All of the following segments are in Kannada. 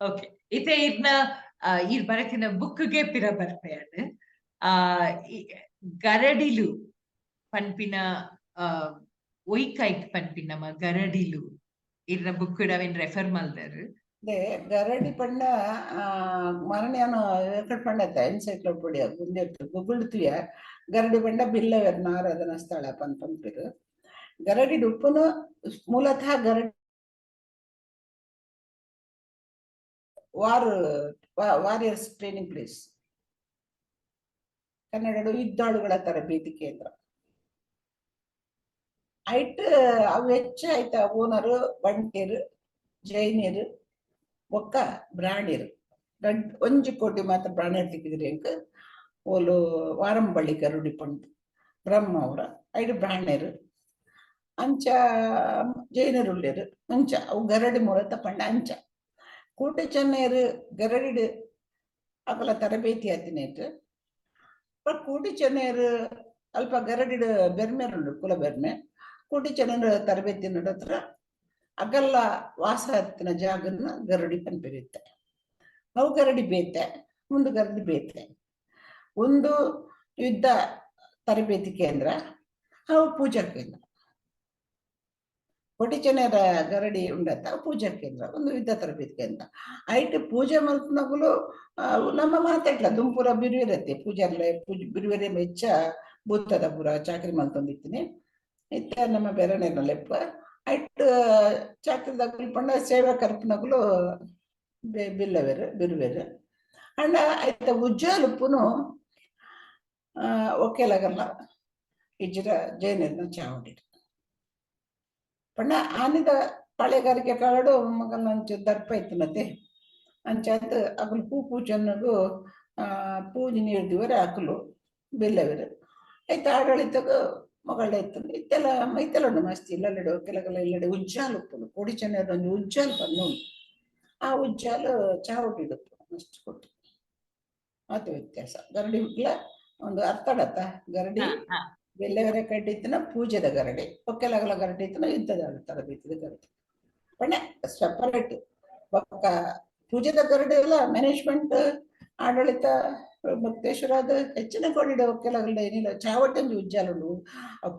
ಓಕೆ ಇತ್ತೆ ಇದ್ನ ಇರ್ ಬರಕಿನ ಬುಕ್ಗೆ ಪಿರ ಬರ್ಪೆಯಾಡ್ ಗರಡಿಲು ಪನ್ಪಿನ ಒಯ್ಕೈಟ್ ಪನ್ಪಿನ ನಮ್ಮ ಗರಡಿಲು ಇರ್ನ ಬುಕ್ ಅವೇನ್ ರೆಫರ್ ಮಲ್ದರ್ ಗರಡಿ ಪಂಡ ಮರಣೆಯನ್ನು ಪಂಡ ಎನ್ಸೈಕ್ಲೋಪೀಡಿಯಾ ಗುಂಡೆ ಗುಗುಳ್ತಿಯ ಗರಡಿ ಪಂಡ ಬಿಲ್ಲವೆರ್ನ ಆರಾಧನಾ ಸ್ಥಳ ಪಂಪಿರು ಗರಡಿ ಉಪ್ಪುನು ಮೂಲತಃ ಗರಡಿ ವಾರಿಯರ್ಸ್ ಟ್ರೈನಿಂಗ್ ಪ್ಲೇಸ್ ಕನ್ನಡ ಯುದ್ಧಾಳುಗಳ ತರಬೇತಿ ಕೇಂದ್ರ ಐಟ್ ಅವು ಹೆಚ್ಚು ಆಯ್ತಾ ಓನರು ಬಂಟೇರು ಜೈನಿಯರು ಒಕ್ಕ ಬ್ರಾಣಿಯರು 1 ಕೋಟಿ ಮಾತ್ರ ಪ್ರಾಣಿಯರು ತಿಕ್ಕಿದ್ರಿ ಅಂಕ ಓಲು ವಾರಂಬಳ್ಳಿ ಗರುಡಿ ಪಂಡು ಬ್ರಹ್ಮ ಅವರ ಐದು ಬ್ರಾಣಿಯರು ಅಂಚ ಜೈನರು ಉಳ್ಳೇರು ಅಂಚ ಅವು ಗರಡಿ ಮೂಲತ ಪಂಡ ಅಂಚ ಕೂಟೆ ಚೆನ್ನೈರು ಗರಡಿ ಅಕಲ ತರಬೇತಿ ಆತಿನೇಟ್ ಕೂಟಿ ಚೆನ್ನೈರು ಅಲ್ಪ ಗರಡಿ ಬೆರ್ಮೆರುಂಡು ಕುಲ ಬೆರ್ಮೆ ಕೂಟಿ ಚೆನ್ನೈರು ತರಬೇತಿ ನಡತ್ರ ಅಗಲ್ಲ ವಾಸ ಹತ್ತಿನ ಜಾಗನ್ನ ಗರಡಿ ಪನ್ಪಿರುತ್ತೆ ಅವು ಗರಡಿ ಬೇತೆ ಒಂದು ಗರಡಿ ಬೇತೆ ಒಂದು ಯುದ್ಧ ತರಬೇತಿ ಕೇಂದ್ರ ಅವು ಪೂಜಾ ಕೇಂದ್ರ ಕೊಟಿಚೆನ್ನರ ಗರಡಿ ಉಂಡತ್ತ ಪೂಜಾ ಕೇಂದ್ರ ಒಂದು ಯುದ್ಧ ತರಬೇತಿ ಕೇಂದ್ರ ಐಟ್ ಪೂಜೆ ಮಲ್ಪನಗಳು ನಮ್ಮ ಮಾತಾಡ್ಲ ದುಂಪುರ ಬಿರುವಿರತ್ತೆ ಪೂಜಾರ್ಲೆ ಬಿರುವಿರೆ ಮೆಚ್ಚ ಭೂತದ ಪುರ ಚಾಕರಿ ಮಲ್ತೊಂದಿತ್ತೀನಿ ಇತ್ತ ನಮ್ಮ ಬೆರನೆಲ್ಲ ಲೆಪ್ಪ ಐಟ್ ಚಾಕರಿದ ಪಂಡ ಸೇವಾ ಕಲ್ಪನಗಳು ಬಿಲ್ಲವೆರು ಬಿರುವೆರು ಅಂಡ ಐತ ಉಜ್ಜಾಲುಪ್ಪುನು ಒಕ್ಕೆಲಗಲ್ಲ ಇಜ್ರ ಜೈನರ್ನ ಚಾವಡಿ ಪಂಡ ಆನಿದ ಪಳೆಗಾರಿಕೆ ಕಾಡು ಮಗಲ್ ಅಂಚು ದರ್ಪ ಇತ್ತನತೆ ಅಂಚಾತ್ ಅಕಲು ಪೂಜನ್ನಗು ಪೂಜೆ ನೀಡಿದವರೆ ಅಕಲು ಬಿಲ್ಲವೆರು ಐತ ಆಡಳಿತಗ ಮಗಳ ಇತ್ತು ಇತ್ತೆಲ್ಲ ಉಂಡು ಮಸ್ತಿ ಇಲ್ಲಡೆ ಕೆಲಗಲ ಇಲ್ಲಡೆ ಉಜ್ಜಾಲು ಉಪ್ಪುನು ಕೊಡಿ ಚೆನ್ನದ ಒಂದು ಉಜ್ಜಾಲು ಪನ್ನು ಆ ಉಜ್ಜಾಲು ಚಾವಟಿಡುಪ್ಪು ಅಷ್ಟು ಕೊಟ್ಟು ಮಾತು ವ್ಯತ್ಯಾಸ ಗರಡಿ ಹುಡ್ಲ ಒಂದು ಅರ್ಥಡತ್ತ ಗರಡಿ ಬೆಲ್ಲವರೆ ಕಡ್ಡಿತ್ತಿನ ಪೂಜೆದ ಗರಡಿ ಒಕ್ಕೆಲಗಲ ಗರಡಿ ಇತ್ತಿನ ಯುದ್ಧದ ತರಬೇತಿದ ಗರಡಿ ಪಣ್ಣೆ ಸಪರೇಟ್ ಒಕ್ಕ ಪೂಜೆದ ಗರಡಿ ಎಲ್ಲ ಮ್ಯಾನೇಜ್ಮೆಂಟ್ ಆಡಳಿತ ಭಕ್ತೇಶ್ವರದ ಹೆಚ್ಚಿನ ಕೊಡಿಡ ಒಕ್ಕೆಲಗಲ ಏನಿಲ್ಲ ಚಾವಟಿ ಉಜ್ಜಾಲುಂಡು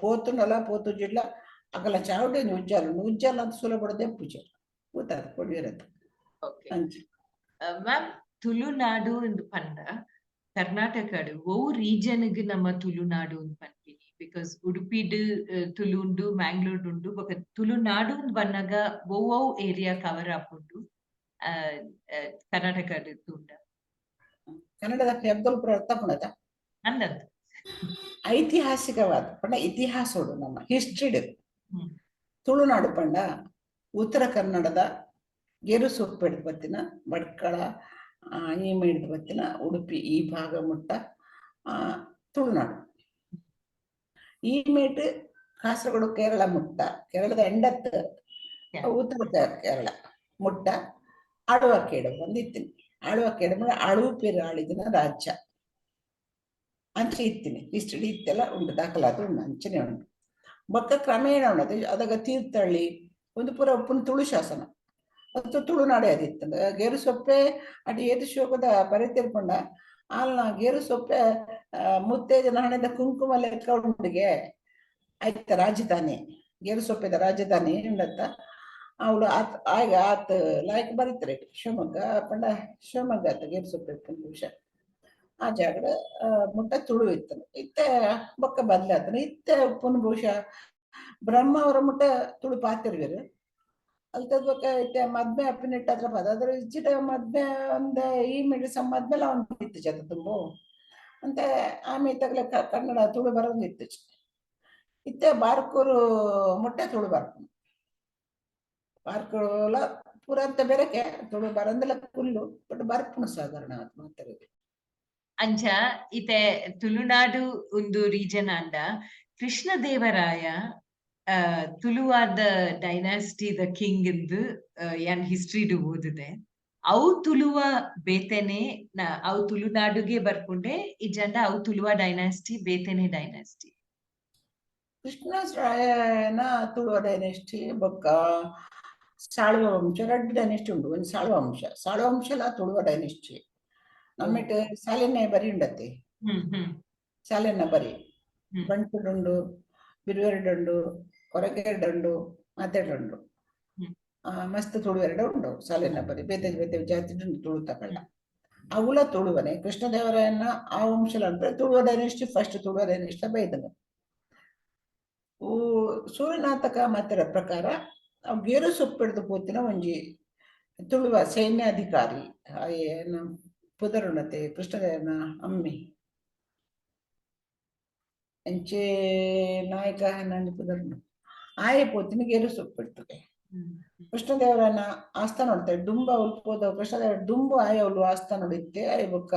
ಪೋತುಂಡಲ್ಲ ಪೋತು ಜಿಡ್ಲ ಅಕಲ ಚಾವಟಿ ಉಜ್ಜಾಲುಂಡು ಉಜ್ಜಾಲ ಅಂತ ಸುಲಭಡದೆ ಪೂಜೆ ಗೊತ್ತಾದ ಕೊಡಿರತ್ತೆ ಮ್ಯಾಮ್ ತುಳುನಾಡು ಎಂದು ಪಂಡ ಕರ್ನಾಟಕಡು ಓ ರೀಜನ್ಗ್ ನಮ್ಮ ತುಳುನಾಡು ಅಂತ ಪನ್ಪಿನಿ ಬಿಕಾಸ್ ಉಡುಪಿಡ್ ತುಳು ಉಂಡು ಮ್ಯಾಂಗ್ಳೂರ್ ಉಂಡು ಬೊಕ ತುಳುನಾಡು ಬನ್ನಗ ಓ ಏರಿಯಾ ಕವರ್ ಆಪುಂಡು ಕರ್ನಾಟಕಡ್ ಉಂಡ ಕನ್ನಡದ ಹೆಬ್ಬಲ್ಪುರ ತಪ್ಪುಣದ ಅಂದಂತ ಐತಿಹಾಸಿಕವಾದ ಪಂಡ ಇತಿಹಾಸೋಡು ನಮ್ಮ ಹಿಸ್ಟ್ರಿಡ್ ತುಳುನಾಡು ಪಂಡ ಉತ್ತರ ಕನ್ನಡದ ಗೆರುಸೊಪ್ಪೆಡ್ ಬತ್ತಿನ ಬಡ್ಕಳ ಈ ಮೇಡಿದ ಬತ್ತಿನ ಉಡುಪಿ ಈ ಭಾಗ ಮುಟ್ಟ ತುಳುನಾಡು ಈ ಮೇಟ್ ಕಾಸರಗೋಡು ಕೇರಳ ಮುಟ್ಟ ಕೇರಳದ ಎಂಡತ್ತು ಉತ್ತರ ಕೇರಳ ಮುಟ್ಟ ಆಳುವಕ್ಕೇಡು ಬಂದಿತ್ತೀನಿ ಆಳುವಕ್ಕೇಡು ಮೇಲೆ ಅಳುವು ಪೇರು ಆಳಿದಿನ ರಾಜ್ಯ ಅಂಚೆ ಇತ್ತೀನಿ ಹಿಸ್ಟ್ರಿ ಇತ್ತೆಲ್ಲ ಉಂಟು ದಾಖಲಾತು ಉಂಡು ಅಂಚನೆ ಉಂಟು ಬೊಕ್ಕ ಕ್ರಮೇಣ ಉಂಟು ಅದಾಗ ತೀರ್ಥಹಳ್ಳಿ ಒಂದು ಪುರ ಉಪ್ಪುನ ತುಳು ಶಾಸನ ಮತ್ತು ತುಳುನಾಡೆ ಅದಿತ್ತು ಗೇರು ಸೊಪ್ಪೆ ಅటు ಏದು ಶೋಕದ ಪರಿತಿರ್ಕೊಂಡ ಆಲ್ನ ಗೇರು ಸೊಪ್ಪೆ ಮುತ್ತೇಜನ ಹಣದ ಕುಂಕುಮ ಲೆಕ್ಕ ಉಂಡಿಗೆ ಆಯ್ತ ರಾಜಧಾನಿ ಗೇರು ಸೊಪ್ಪೆದ ರಾಜಧಾನಿ ಉಂಡತ್ತ ಅವಳು ಆಗ ಆತ ಲಾಯ್ಕ್ ಬರೀತಾರೆ ಶಿವಮೊಗ್ಗ ಪಂಡ ಶಿವಮೊಗ್ಗ ಆತ ಗೇರು ಸೊಪ್ಪೆ ವಿಷಯ ಆ ಜಾಗದ ಮುಟ್ಟ ತುಳು ಇತ್ತನು ಇತ್ತೆ ಬೊಕ್ಕ ಬದಲಾತನು ಇತ್ತೆ ಉಪ್ಪುನ ಬಹುಶಃ ಬ್ರಹ್ಮ ಅವರ ಮುಟ್ಟ ತುಳು ಪಾತಿರ್ವೇರು ಅಲ್ತದ ಬೊಕ್ಕ ಇತ್ತೆ ಮದ್ಮೆ ಅಪ್ಪಿನಿಟ್ಟ ಹತ್ರ ಪದ ಅದ್ರ ಇಚ್ಚಿಟ ಮದ್ಮೆ ಒಂದ ಈ ಮಿಡಿಸ ಮದ್ಮೆಲ್ಲ ಒಂದು ಇತ್ತು ಜತ ತುಂಬು ಅಂತ ಆಮೇಲೆ ತಗಲ ಕನ್ನಡ ತುಳು ಬರೋದಿತ್ತು ಇತ್ತೆ ಬಾರ್ಕೂರು ಮುಟ್ಟೆ ತುಳು ಬರ್ಕೊಂಡು ಬಾರ್ಕೂಲ ಪೂರ ಅಂತ ಬೆರಕೆ ತುಳು ಬರಂದೆಲ್ಲ ಕುಲ್ಲು ಬಟ್ ಬರ್ಪುಣು ಸಾಧಾರಣ ಅದು ಮಾತಾಡಿದೆ ಅಂಚ ಇತ್ತೆ ತುಳುನಾಡು ಒಂದು ರೀಜನ್ ಅಂಡ ಕೃಷ್ಣದೇವರಾಯ ತುಳುವಾದ ಡೈನಾಸ್ಟಿ ದ ಕಿಂಗ್ ಇಂದು ಯಾನ್ ಹಿಸ್ಟ್ರಿಡು ಓದಿದೆ ಅವು ತುಳುವ ಬೇತೆನೆ ಅವು ತುಳುನಾಡುಗೆ ಬರ್ಕೊಂಡೆ ಇಜಂಡ ಅವು ತುಳುವ ಡೈನಾಸ್ಟಿ ಬೇತೆನೆ ಡೈನಾಸ್ಟಿ ಕೃಷ್ಣರಾಯನ ತುಳುವ ಡೈನಾಸ್ಟಿ ಬೊಕ್ಕ ಸಾಳುವ ವಂಶ 2 ಡೈನೆಸ್ಟಿ ಉಂಡು. ಒಂದು ಸಾಳುವ ವಂಶಲ ತುಳುವ ಡೈನೆಸ್ಟಿ ನಮ್ಮಿಟ್ ಸಾಲಿನ ಬರಿ ಉಂಡತ್ತೆ. ಸಾಲಿನ ಬರಿ ಬಂಟುಡುಂಡು, ಬಿರುವೆರಡುಂಡು, ಕೊರಗೆರಡುಂಡು, ಮಾತೆರಡುಂಡು. ಮಸ್ತ್ ತುಳುವೆರಡು ಉಂಡು ಸಾಲಿನ ಬರಿ. ಬೇತೆ ಬೇತೆ ಜಾತಿ ಉಂಡು ತುಳು ತಕಳ್ಳ. ಅವಳ ತುಳುವನೆ ಕೃಷ್ಣದೇವರಾಯನ ಆ ವಂಶಲ ಅಂದ್ರೆ ತುಳುವ ಡೈನೆಸ್ಟಿ ಫಸ್ಟ್ ತುಳುವ ಡೈನೆಸ್ಟಿ ಬೈದನು. ಸೂರ್ಯನಾಥಕ ಮಾತೆರ ಪ್ರಕಾರ ಅವ್ ಗೇರು ಸೊಪ್ಪಿಡ್ದು ಪೋತಿನ ಒಂಜಿ ತುಳುವ ಸೈನ್ಯಾಧಿಕಾರಿ ಏನು ಪುದರುಣತೆ ಕೃಷ್ಣದೇವನ ಅಮ್ಮಿ ಎಂಚೆ ನಾಯಕ ನಂಜಿ ಪುದರುಣ ಆಯೆ ಪೋತಿನ ಗೇರು ಸೊಪ್ಪಿಡ್ತದೆ. ಕೃಷ್ಣದೇವರನ್ನ ಆಸ್ಥಾನ ನೋಡ್ತಾರೆ. ದುಂಬ ಉಲ್ಪೋದ ಕೃಷ್ಣದೇವರ ದುಂಬು ಆಯ ಅವಳು ಆಸ್ಥಾನ ನೋಡಿತ್ತೆ. ಆಯ್ ಬೊಕ್ಕ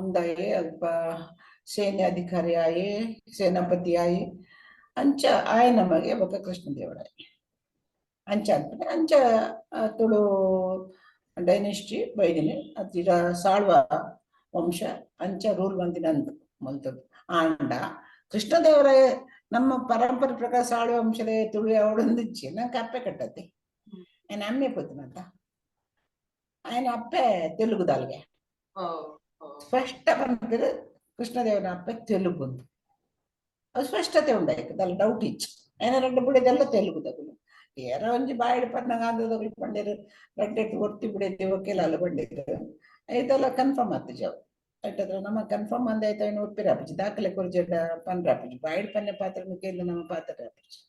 ಉಂದಾಯೆ ಅಲ್ಪ ಸೈನ್ಯಾಧಿಕಾರಿ ಆಯೆ ಸೇನಾಪತಿ ಆಯೆ ಅಂಚ ಆಯ ನಮಗೆ ಬೊಕ್ಕ ಕೃಷ್ಣದೇವರಾಯ ಅಂಚ ಅಂತಾನೆ ಅಂಚ ತುಳು ಡೈನೆಸ್ಟಿ ಬೈದಿನಿ ಅತಿರ ಸಾಳ್ವ ವಂಶ ಅಂಚ ರೂಲ್ ಬಂದಿನಂದು ಮೊಲ್ತದ್ದು ಆಂಡ ಕೃಷ್ಣದೇವರಾಯ ನಮ್ಮ ಪರಂಪರೆ ಪ್ರಕಾರ ಸಾಳುವ ವಂಶದ ತುಳು ಅವಳೊಂದಿಚ್ಚಿ ನಂಗೆ ಅಪ್ಪೆ ಕಟ್ಟತ್ತೆ. ఆయన అమ్మే పోతున్నట్ట ఆయన అప్పే తెలుగు దాల్గే స్పష్ట పనిపేరు కృష్ణదేవన అప్పే తెలుగు ಅದು ಸ್ಪಷ್ಟತೆ ಉಂಡಾಯ್ತು ದಾಲ್ ಡೌಟ್ ಇಚ್ಚು ఆయన 2 ಬಿಡಿದೆಲ್ಲ ತೆಲುಗು ತಗುಲು ಏರೋ ಒಂಜಿ ಬಾಯಿಡ್ ಪನ್ನಗಾಂಧದಗಳು ಪಂಡಿರು 2 ಒತ್ತಿ ಬಿಡಿದ್ದೆ ಒಕ್ಕೆಲಾಲು ಪಂಡಿರು ಐದೆಲ್ಲ ಕನ್ಫರ್ಮ್ ಆತು ಜಾವ್ ಐಟದ್ರ ನಮ್ಮ ಕನ್ಫರ್ಮ್ ಅಂದ ಆಯ್ತು ಅವನು ಒಪ್ಪಿರಾಪುಜಿ ದಾಖಲೆ ಕೊರ್ಜೆಡ್ಡ ಪನ್ರಾಪುಜಿ ಬಾಯಿಡ್ ಪನ್ನೆ ಪಾತ್ರ ಮುಖೇಂದ್ರ ನಮ್ಮ ಪಾತ್ರ ರಾಪುಜಿ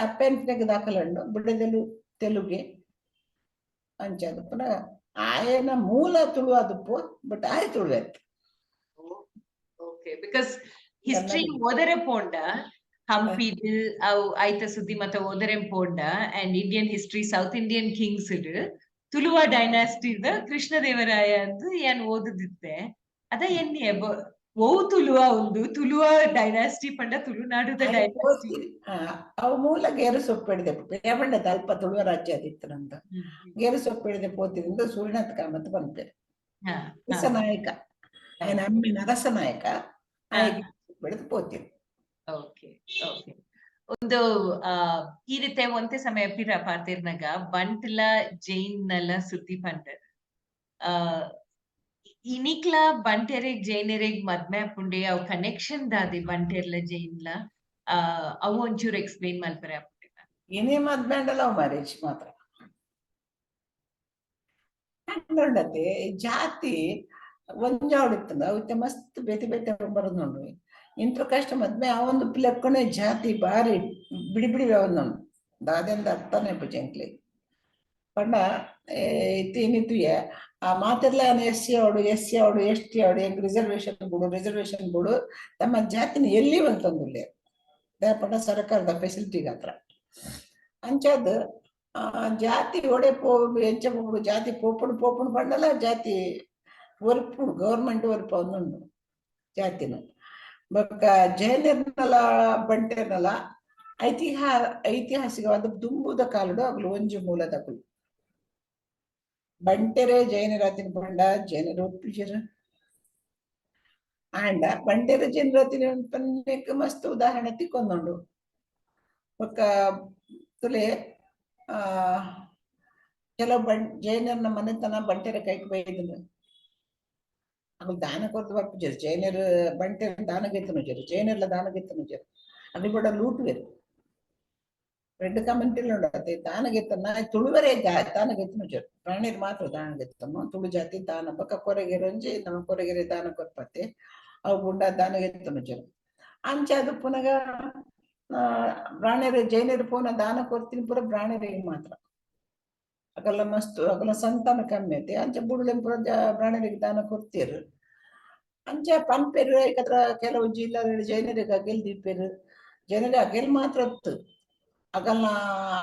ಅಪ್ಪೆಂಟ್ನೆಗ್ ದಾಖಲೆ ಉಂಡು ಬಿಡಿದೆಲು ತೆಲುಗೆ ಅಂಚದು ಪುನಃ ಆಯನ ಮೂಲ ತುಳು ಅದುಪ್ಪು ಬಟ್ ಆಯ್ ತುಳು ಓಕೆ ಬಿಕಾಸ್ ಹಿಸ್ಟ್ರಿ ಓದರೆ ಪೋಂಡ ಹಂಪಿಡ್ ಅವು ಐತ ಸುದ್ದಿ ಮತ್ತ ಓದರೆ ಪೋಂಡ and Indian history south Indian kings Tuluva ಡೈನಾಸ್ಟಿದ ಕೃಷ್ಣದೇವರಾಯ ಅಂದು ಏನ್ ಓದುದಿತ್ತೆ ಅದ ಎನ್ನಿ ಓ ತುಳುವ ಒಂದು ತುಳುವ ಡೈನಾಸ್ಟಿ ಪಂಡ ತುಳುನಾಡುದ ಡೈನಾಸ್ಟಿ ಅವು ಮೂಲ ಗೇರು ಸೊಪ್ಪಿಡಿದೆ ಪೇಪಂಡ ಅಲ್ಪ ತುಳುವ ರಾಜ್ಯ ಆದಿತ್ತನಂತ ಗೇರು ಸೊಪ್ಪಿಡಿದೆ ಪೋತಿನಿಂದ ಸೂರ್ಯನಾಥ ಕಾಮತ್ ಬಂತೆ ರಸನಾಯಕ ఆయన అమ్మి నరసనాయక ಬೆಳೆದು ಪೋತಿರು. ಓಕೆ ಓಕೆ ಒಂದು ಈ ರೀತಿ ಒಂದೇ ಸಮಯ ಪಿರ ಪಾತಿರ್ನಾಗ ಬಂಟ್ಲ ಜೈನ್ನಲ ಸುದ್ದಿ ಪಂಡ ಇನಿಕ್ಲ ಬಂಟೆರೆಗ್ ಜೈನರೆಗ್ ಮದ್ಮೆ ಪುಂಡೆ ಅವ್ ಕನೆಕ್ಷನ್ ದಾದೆ ಬಂಟೆರ್ಲ ಜೈನ್ಲ ಅವು ಒಂಚೂರು ಎಕ್ಸ್ಪ್ಲೇನ್ ಮಲ್ಪರೆ ಆಪುಂಡೆ ಏನೇ ಮದ್ಮೆ ಲವ್ ಮ್ಯಾರೇಜ್ ಮಾತ್ರ ನೋಡತ್ತೆ ಜಾತಿ ಒಂಜಾವಡಿತ್ತಂದ ಅವತ್ತೆ ಮಸ್ತ್ ಬೇತೆ ಬೇತೆ ಬರೋದು ನೋಡ್ರಿ ಇಂಟ್ರ ಕಷ್ಟ ಮದ್ಮೆ ಆ ಒಂದು ಪಿಲ್ಲಕ್ಕನೆ ಜಾತಿ ಬಾರಿ ಬಿಡಿ ಬಿಡಿ ವ್ಯವನ್ನೊಂಡು ದಾದೆಂದ ಅರ್ಥನೇ ಪುಜಂಕ್ಲಿ ಪಂಡ ಏನಿತ್ತು ಆ ಮಾತೆಲ್ಲ ಎಸ್ ಸಿ ಅವಡು ಎಸ್ ಟಿ ಅವಡು ಹೆಂಗ್ ರಿಸರ್ವೇಶನ್ ಬಿಡು ತಮ್ಮ ಜಾತಿನ ಎಲ್ಲಿ ಬಂತಂದುಲ್ಲೆ ಪಂಡ ಸರ್ಕಾರದ ಫೆಸಿಲಿಟಿಗೆ ಹತ್ರ ಅಂಚಾದ ಜಾತಿ ಒಡೆ ಎಂಚ ಪೋಪುಡು ಜಾತಿ ಪೋಪುಡು ಪಂಡಲ್ಲ ಜಾತಿ ಒರ್ಪುಡು ಗೌರ್ಮೆಂಟ್ ಒರ್ಪ ಒಂದುಂಡು ಜಾತಿನ ಬೊಕ್ಕ ಜೈನರ್ನಲ ಬಂಟೆರ್ನಲ ಐತಿಹಾಸಿಕವಾದ ದುಂಬುದ ಕಾಲುಡು ಅವುಲು ಒಂಜಿ ಮೂಲದಕುಲು ಬಂಟೆರೆ ಜೈನರಾತಿನ ಪಂಡ ಜೈನರು ಒಪ್ಪಿಜರು ಆಂಡ ಬಂಟೆರೆ ಜೈನರಾತಿನ ಪನ್ನೆಕ್ ಮಸ್ತ್ ಉದಾಹರಣೆ ತಿಕ್ಕೊಂದುಂಡು ಬೊಕ್ಕ ತುಲೆ ಕೆಲವು ಜೈನರ್ನ ಮನೆತನ ಬಂಟೆರೆ ಕೈಗೆ ಬೈದನು ಅವು ದಾನ ಕೊರ್ದು ಬರ್ಪುಜರು ಜೈನರು ಬಂಟೆರ್ ದಾನಗೆತ್ತನು ಜರು ಜೈನರ್ಲ ದಾನಗೆತ್ತನು ಜರು ಅದು ಕೂಡ ಲೂಟ್ ವೇರು ರೆಡ್ ಕಮೆಂಟಿಲ್ ಉಂಡತೆ ದಾನಗೆತ್ತನ ತುಳುವರೆ ದಾನಗೆತ್ತನು ಜರು ಪ್ರಾಣಿರ್ ಮಾತ್ರ ದಾನಗೆತ್ತನು ತುಳು ಜಾತಿ ದಾನ ಬೊಕ್ಕ ಕೊರಗೆರೊಂಜಿ ನಮ್ಮ ಕೊರಗೆರೆ ದಾನ ಕೊರ್ಪತ್ತೆ ಅವು ಗುಂಡ ದಾನಗೆತ್ತನು ಜರು ಅಂಚ ಅದು ಪುನಗ ಪ್ರಾಣಿರು ಜೈನರು ಪೋನ ದಾನ ಕೊರ್ತೀನಿ ಪೂರ ಪ್ರಾಣಿರಿಗೆ ಮಾತ್ರ ಅಗಲ ಮಸ್ತ್ ಅಗಲ ಸಂತಾನ ಕಮ್ಮಿ ಐತೆ ಅಂಚ ಬುಡ್ಲೆನ್ ಪೂರ ಪ್ರಾಣಿರಿಗೆ ದಾನ ಕೊಡ್ತೀರು ಅಂಚ ಪನ್ಪೆರು ಯಾಕಂದ್ರ ಕೆಲವು ಜಿಲ್ಲೆಗಳು ಜೈನರಿಗೆ ಅಗೆಲ್ ದೀಪೇರು ಜನರಿಗೆ ಅಗೆಲ್ ಮಾತ್ರ ಹೊತ್ತು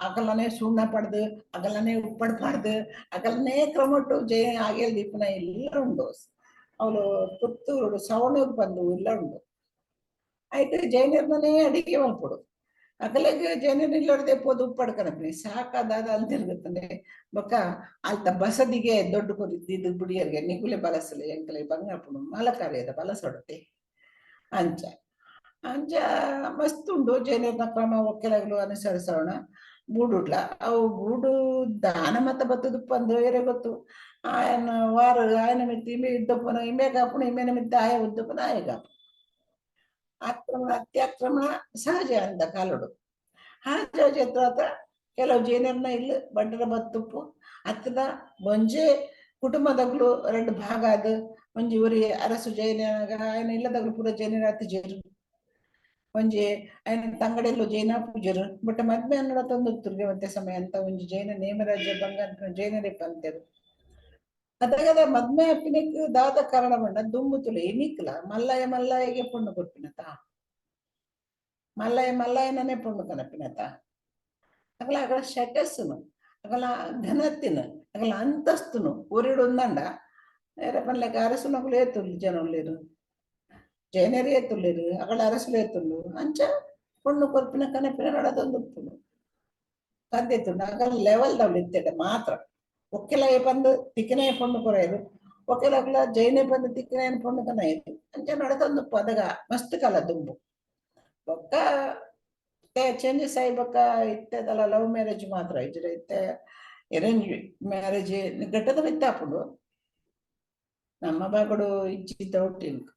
ಅಗಲನೇ ಸುಣ್ಣ ಪಡ್ದು ಅಗಲನೇ ಉಪ್ಪಡ್ ಪಡ್ದು ಅಗಲನೇ ಕ್ರಮಟ್ಟು ಅಗೆಲ್ ದೀಪನ ಎಲ್ಲ ಉಂಡು ಅವಳು ಪುತ್ತೂರು ಸವಣೂರು ಬಂದು ಇಲ್ಲ ಉಂಡು ಆಯ್ತು ಜೈನರ್ನೇ ಅಡಿಗೆ ಮಲ್ಪಡು ಅಗಲಿಗೆ ಜೈನರ್ ಇಲ್ಲದೆ ಪೋದು ಉಪ್ಪಡ್ ಕಣಪ್ನಿ ಸಾಕಾದಾದ ಅಂತಿರ್ಗತ್ತಂದ್ರೆ ಬೊಕ್ಕ ಆಲ್ತ ಬಸದಿಗೆ ದೊಡ್ಡ ಕೊರಿದ್ದು ಬುಡಿಯರ್ಗೆ ನಿಗುಲೆ ಬಲಸಲೆ ಎಂಕಲೆ ಬಂಗಾಪುಡು ಮಲಕಾರ್ಯದ ಬಲಸೊಡತೆ ಅಂಚ ಅಂಚ ಮಸ್ತ್ ಉಂಡು ಜೈನರ್ನ ಕ್ರಮ ಒಕ್ಕೆಲಗಳು ಅನುಸರಿಸೋಣ ಬೂಡುಡ್ಲ ಅವು ಬೂಡು ದಾನ ಮತ್ತ ಬತ್ತದು ಪಂದು ಎರೆ ಗೊತ್ತು ఆయన వారు ఆయన మిత్తి ఇమే యుద్ధపున ఇమే కాపున ఇమే నిమిత్త ఆయ యుద్ధపున ఆయ కాపు ಆಕ್ರಮಣ ಅತ್ಯಾಕ್ರಮಣ ಸಹಜ ಅಂದ ಕಾಲುಡು ಸಹಜ తర్వాత ಕೆಲವು ಜೈನರ್ನ ಇಲ್ಲಿ ಬಂಡರ ಬತ್ತುಪ್ಪು ಅತ್ತದ ಒಂಜೆ ಕುಟುಂಬದಗಳು ಎರಡು ಭಾಗ ಅದು ಒಂಜಿ ಊರಿ ಅರಸು ಜೈನ ఆయన ಇಲ್ಲದಗಳು ಪೂರ ಜೈನರ ಅತ್ತಿಜರು ಒಂಜಿ ఆయన ತಂಗಡೆಲ್ಲೋ ಜೈನ ಪೂಜರು ಬಟ್ ಮದ್ಮೆ ಅನ್ನಡ ತಂದು ಮತ್ತೆ ಸಮಯ ಅಂತ ಒಂಜಿ ಜೈನ ನೇಮರಾಜ್ಯ ಭಂಗ ಅಂತ ಜೈನರೇ ಪಂತರು ಅದಾಗದ ಮದ್ಮೆ ಅಪ್ಪಿನಕ್ ದಾದ ಕಾರಣ ಬಂಡ ದುಮ್ಮುತುಲು ಎನಿಕ್ಲ ಮಲ್ಲಯ್ಯ ಮಲ್ಲಯ್ಯಗೆ ಪುಣ್ಣು ಕೊಟ್ಟಿನತ మల్లయ్య మల్లయ్యననే పొండు కనపినత అగల అక్కడ స్టేటస్ను అగల ఘనతిను అగల అంతస్తును ఊరిడు ఉందండ రేపల్లెక అరసునకులు ఏతుళ్ళు జనం లేరు జైనరి ఏతులేరు అక్కడ అరసులు ఏతుళ్ళు అంచ పొండు కొరిపిన కనపిన నడదందుప్పుడు ಕಂದೆತ್ತುಂಡು ಅಗಲ ಲೆವೆಲ್ ದವ್ಲು ಇತ್ತೆಡ ಮಾತ್ರ ಒಕ್ಕೆಲ ಬಂದು ತಿಕ್ಕನೆ ಪೊಂಡು ಕೊರೆಯರು ಒಕ್ಕೆಲ ಜೈನೆ ಬಂದು ತಿಕ್ಕನೆ ಪೊಂಡು ಕನೆಯರು ಅಂಚ ನಡತಂದು ಪದಗ ಮಸ್ತ್ ಕಾಲ ದುಂಬು ಬೊಕ್ಕ ಚೇಂಜಸ್ ಆಗಿ ಬೊಕ್ಕ ಇತ್ತೆದಲ್ಲ ಲವ್ ಮ್ಯಾರೇಜ್ ಮಾತ್ರ ಇಜ್ರ ಇತ್ತೆ ಅರೇಂಜ್ ಮ್ಯಾರೇಜ್ ಘಟ್ಟದ ಇತ್ತಾಪುಂಡು ನಮ್ಮ ಬಾಗಡು ಇಜ್ಜಿದ್ದ ಹುಟ್ಟಿನ್ಕು